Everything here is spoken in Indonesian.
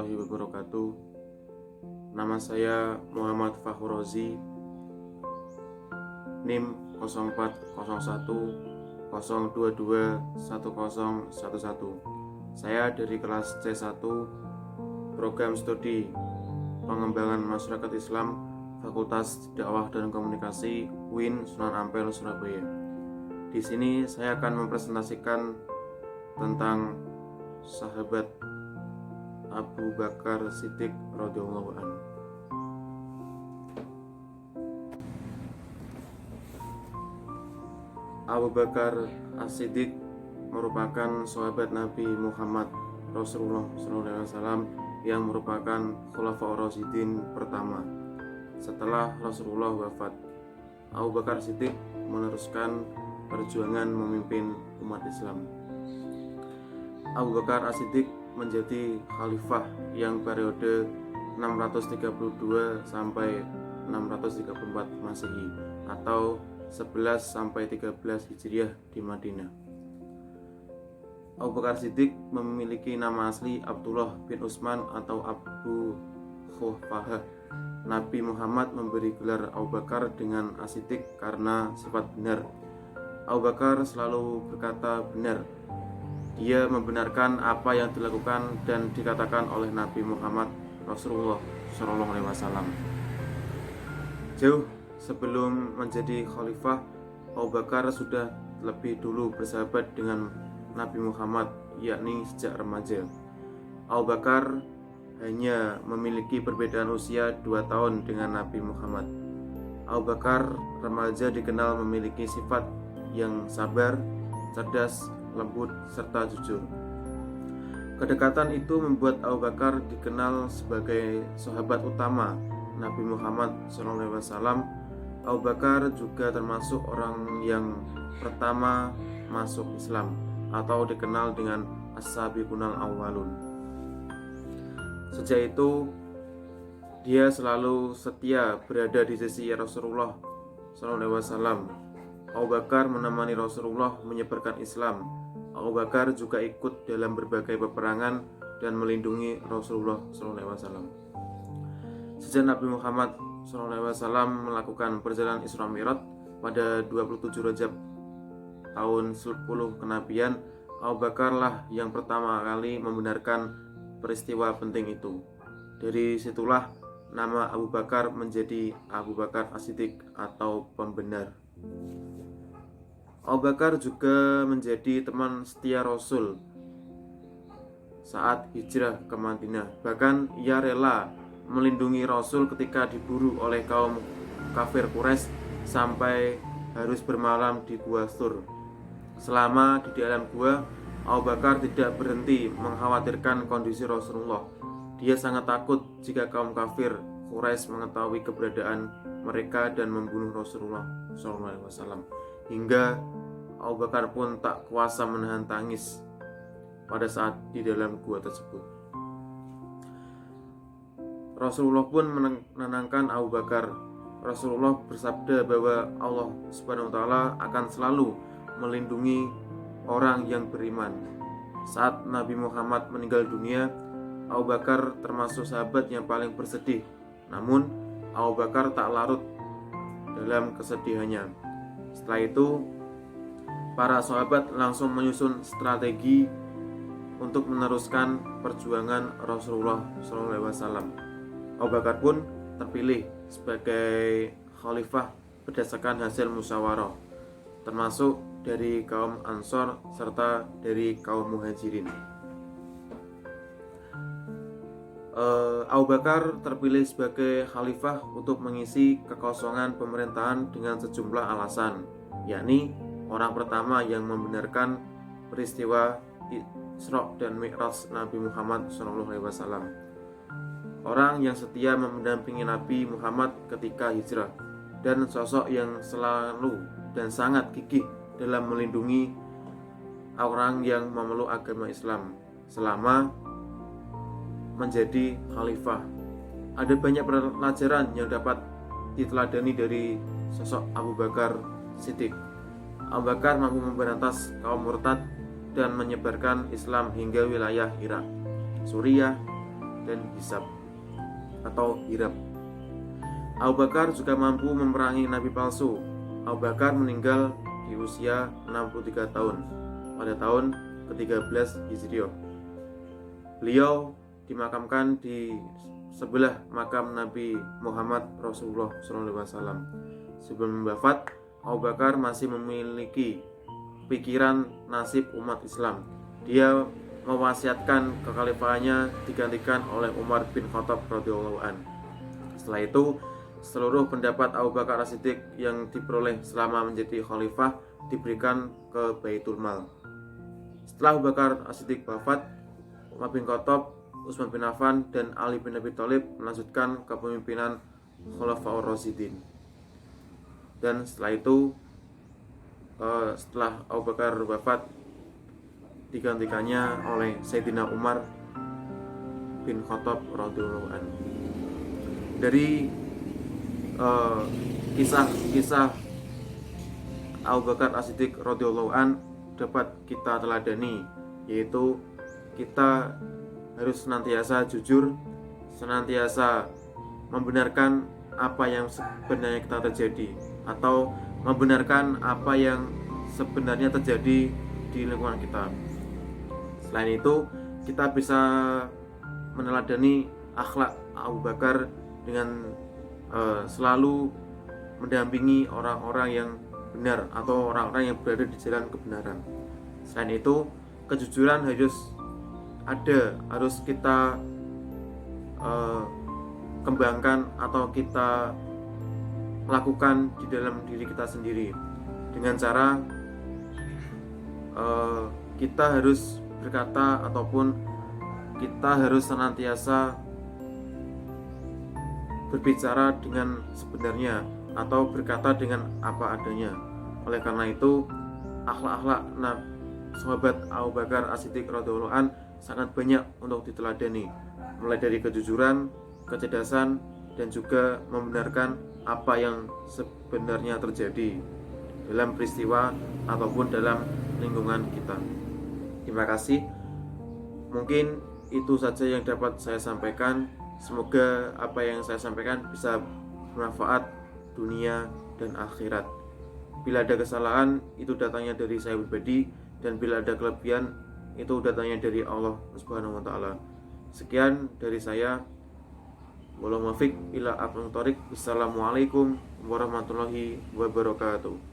warahmatullahi wabarakatuh. Nama saya Muhammad Fahur Rozi, NIM 0401022101. Saya dari kelas C1 Program Studi Pengembangan Masyarakat Islam Fakultas Dakwah dan Komunikasi UIN Sunan Ampel, Surabaya. Di sini saya akan mempresentasikan tentang sahabat Abu Bakar Siddiq radhiyallahu anhu. Abu Bakar As-Siddiq merupakan sahabat Nabi Muhammad Rasulullah SAW yang merupakan Khulafaur Rasyidin pertama setelah Rasulullah wafat. Abu Bakar Siddiq meneruskan perjuangan memimpin umat Islam. Abu Bakar As-Siddiq menjadi khalifah yang periode 632 sampai 634 Masehi atau 11 sampai 13 Hijriah di Madinah. Abu Bakar Siddiq memiliki nama asli Abdullah bin Utsman atau Abu Khufahah. Nabi Muhammad memberi gelar Abu Bakar dengan As-Siddiq karena sifat benar. Abu Bakar selalu berkata benar. Dia membenarkan apa yang dilakukan dan dikatakan oleh Nabi Muhammad Rasulullah SAW. Jauh sebelum menjadi khalifah, Abu Bakar sudah lebih dulu bersahabat dengan Nabi Muhammad, yakni sejak remaja. Abu Bakar hanya memiliki perbedaan usia 2 tahun dengan Nabi Muhammad. Abu Bakar remaja dikenal memiliki sifat yang sabar, cerdas, lembut, serta jujur. Kedekatan itu membuat Abu Bakar dikenal sebagai sahabat utama Nabi Muhammad SAW. Abu Bakar juga termasuk orang yang pertama masuk Islam atau dikenal dengan As-Sabiqunal Awwalun. Sejak itu dia selalu setia berada di sisi Rasulullah SAW. Abu Bakar menemani Rasulullah menyebarkan Islam. Abu Bakar juga ikut dalam berbagai peperangan dan melindungi Rasulullah SAW. Sejak Nabi Muhammad SAW melakukan perjalanan Isra Mi'raj pada 27 Rajab tahun 10 kenabian, Abu Bakar lah yang pertama kali membenarkan peristiwa penting itu. Dari situlah nama Abu Bakar menjadi Abu Bakar As-Siddiq atau pembenar. Abu Bakar juga menjadi teman setia Rasul saat hijrah ke Madinah. Bahkan ia rela melindungi Rasul ketika diburu oleh kaum kafir Quraisy sampai harus bermalam di Gua Thur. Selama di dalam gua, Abu Bakar tidak berhenti mengkhawatirkan kondisi Rasulullah. Dia sangat takut jika kaum kafir Quraisy mengetahui keberadaan mereka dan membunuh Rasulullah SAW. Hingga Abu Bakar pun tak kuasa menahan tangis pada saat di dalam gua tersebut. Rasulullah pun menenangkan Abu Bakar. Rasulullah bersabda bahwa Allah Subhanahu wa taala akan selalu melindungi orang yang beriman. Saat Nabi Muhammad meninggal dunia, Abu Bakar termasuk sahabat yang paling bersedih. Namun Abu Bakar tak larut dalam kesedihannya. Setelah itu, para sahabat langsung menyusun strategi untuk meneruskan perjuangan Rasulullah SAW. Abu Bakar pun terpilih sebagai khalifah berdasarkan hasil musyawarah, termasuk dari kaum Ansor serta dari kaum Muhajirin. Abu Bakar terpilih sebagai khalifah untuk mengisi kekosongan pemerintahan dengan sejumlah alasan, yakni orang pertama yang membenarkan peristiwa Isra dan Mi'raj Nabi Muhammad SAW, orang yang setia mendampingi Nabi Muhammad ketika hijrah, dan sosok yang selalu dan sangat gigih dalam melindungi orang yang memeluk agama Islam selama menjadi khalifah. Ada banyak pelajaran yang dapat diteladani dari sosok Abu Bakar Siddiq. Abu Bakar mampu memberantas kaum murtad dan menyebarkan Islam hingga wilayah Irak, Suriah, dan hisab atau hirab. Abu Bakar juga mampu memerangi nabi palsu. Abu Bakar meninggal di usia 63 tahun pada tahun ke-13 Hijriah. Beliau dimakamkan di sebelah makam Nabi Muhammad Rasulullah SAW. Sebelum wafat, Abu Bakar masih memiliki pikiran nasib umat Islam. Dia mewasiatkan kekhalifahannya digantikan oleh Umar bin Khattab radhiyallahu an. Setelah itu, seluruh pendapat Abu Bakar As-Siddiq yang diperoleh selama menjadi khalifah diberikan ke Baitul Mal. Setelah Abu Bakar As-Siddiq wafat, Umar bin Khattab, Utsman bin Affan, dan Ali bin Abi Thalib melanjutkan kepemimpinan Khulafaur Rasyidin. Dan setelah itu, setelah Abu Bakar wafat, digantikannya oleh Sayyidina Umar bin Khattab radhiyallahu anhu. Dari kisah-kisah Abu Bakar As-Siddiq radhiyallahu an dapat kita teladani, yaitu kita harus senantiasa jujur, senantiasa membenarkan apa yang sebenarnya kita terjadi, atau membenarkan apa yang sebenarnya terjadi di lingkungan kita. Selain itu, kita bisa meneladani akhlak Abu Bakar dengan selalu mendampingi orang-orang yang benar atau orang-orang yang berada di jalan kebenaran. Selain itu, kejujuran harus kita kembangkan atau kita lakukan di dalam diri kita sendiri dengan cara kita harus berkata ataupun kita harus senantiasa berbicara dengan sebenarnya atau berkata dengan apa adanya. Oleh karena itu, akhlak-akhlak sahabat Abu Bakar As-Siddiq radhiyallahu an sangat banyak untuk diteladani, mulai dari kejujuran, kecerdasan, dan juga membenarkan apa yang sebenarnya terjadi dalam peristiwa ataupun dalam lingkungan kita. Terima kasih. Mungkin itu saja yang dapat saya sampaikan. Semoga apa yang saya sampaikan bisa bermanfaat dunia dan akhirat. Bila ada kesalahan, itu datangnya dari saya pribadi, dan bila ada kelebihan, itu datangnya dari Allah Subhanahu wa taala. Sekian dari saya. Wassalamualaikum warahmatullahi wabarakatuh.